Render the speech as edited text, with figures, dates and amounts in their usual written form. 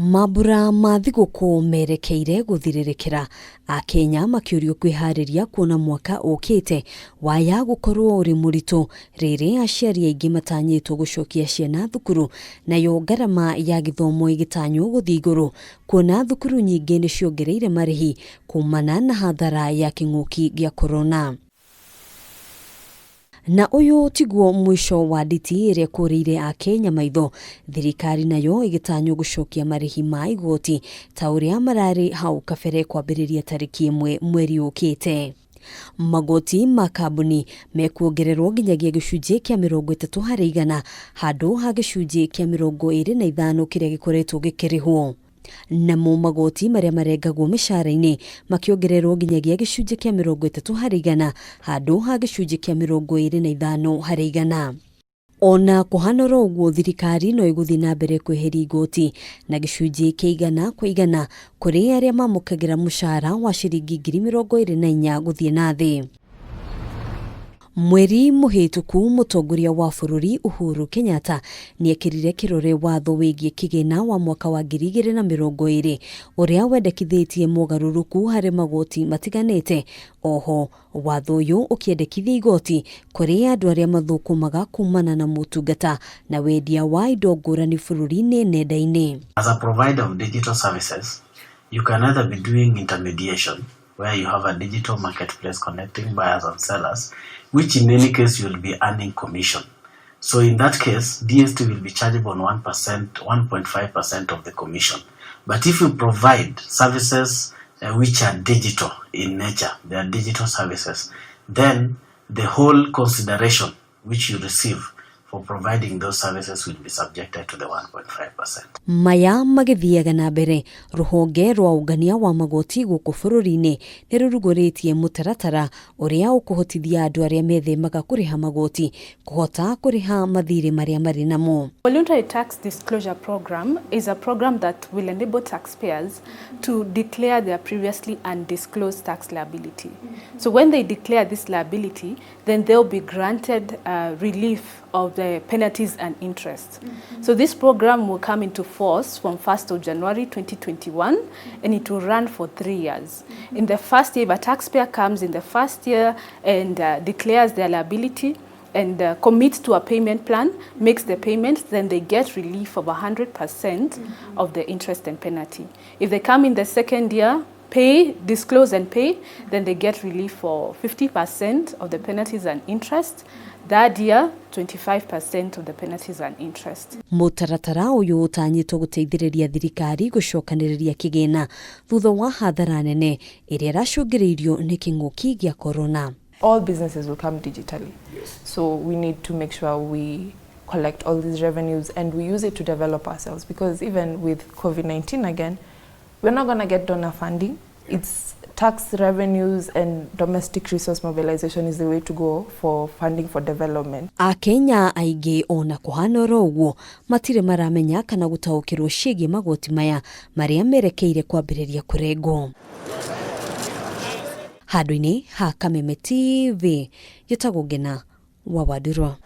Mabura ma thigũkũ merekeire gũthirĩrĩkĩra, akenya makiũrio kwĩharĩria kuona mwaka ũkĩte waya gũkorwo ũrĩ mũritũ, rĩrĩ aciari aingĩ matanyĩtwo gũcokia ciana thukuru, nayo ngarama ya gĩthomo ĩgĩtanywo gũthiĩ igũrũ, kuona thukuru nyingĩ nĩciongereire marĩhi kumana na hathara ya kĩng'ũki gĩa corona. Na uyu tiguo mwisho wa nditi ĩrĩa kũrĩire akenya maitho, thirikari nayo ĩgĩtanywo gũcokia marĩhi ma igoti ta ũrĩa mararĩ hau kabere kwambĩrĩria tarĩki 1 mweri ũkĩte. Magoti ma kambuni mekuongererwo nginyagia gĩcunjĩ kĩa 30% handũ ha gĩcunjĩ kĩa 25 kĩrĩa gĩkoretwo gĩkĩrĩhwo. Namo magoti marĩa marengagwo mĩcara-inĩ makiongererwo nginyagia gĩcunjĩ kĩa 30% handũ ha gĩcunjĩ kĩa 25%. Ona kũhanora ũguo, thirikari no ĩgũthiĩ na mbere kweheria igoti na gĩcunjĩ kĩa 100% kũrĩ arĩa mamũkagĩra mũcara wa ciringi 24,000 gũthiĩ na thĩ. Mweri mũhĩtũku mũtongoria wa bũrũri Uhuru Kenyatta nĩekĩrire kĩrore watho wĩgiĩ kĩgĩna wa mwaka wa 2020 ũrĩa wendekithĩtie mogarũrũku harĩ magoti matiganĩte. Oho watho ũyũ ũkĩendekithia igoti kũrĩ andũ arĩa mathũkũmaga kumana na motungata na wendia wa indo ngũrani bũrũri-inĩ nenda-inĩ. As a provider of digital services, you can either be doing intermediation, where you have a digital marketplace connecting buyers and sellers, which in any case you will be earning commission. So in that case, DST will be chargeable on 1.5% of the commission. But if you provide services which are digital in nature, they are digital services, then the whole consideration which you receive for providing those services will be subjected to the 1.5%. Maya magĩthiaga na mbere, rũhonge rwa ũngania wa magoti gũkũ bũrũri-inĩ nĩrũrugũrĩtie mũtaratara ũrĩa ũkũhotithia andũ arĩa methemaga kũrĩha magoti kũhota kũrĩha mathirĩ marĩa marĩ namo. Voluntary Tax Disclosure Program is a program that will enable taxpayers to declare their previously undisclosed tax liability. So when they declare this liability, then they'll be granted relief of the penalties and interest. So this program will come into force from 1st of January 2021 and it will run for 3 years. In the first year, if a taxpayer comes in the first year and declares their liability and commits to a payment plan, makes the payments, then they get relief of 100% of the interest and penalty. If they come in the second year, pay, disclose and pay, then they get relief for 50% of the penalties and interest. That year, 25% of the penalties and interest. Mũtaratara ũyũ ũtanyĩtwo gũteithĩrĩria thirikari gũcokanĩrĩria kĩgĩna thutha wa hathara nene ĩrĩa ĩracũngĩrĩirio nĩ kĩng'ũki gĩa corona. All businesses will come digitally. So we need to make sure we collect all these revenues and we use it to develop ourselves, because even with COVID-19 again, we're not going to get donor funding. It's tax revenues and domestic resource mobilization is the way to go for funding for development. Akenya aingĩ ona kũhanora ũguo matirĩ maramenya kana gũtaũkĩrwo ciĩgiĩ magoti maya marĩa merekeire kwambĩrĩria kũrengwo. Handũ-inĩ ha Kameme TV, gĩtagwo Ngina wa Wadurwa.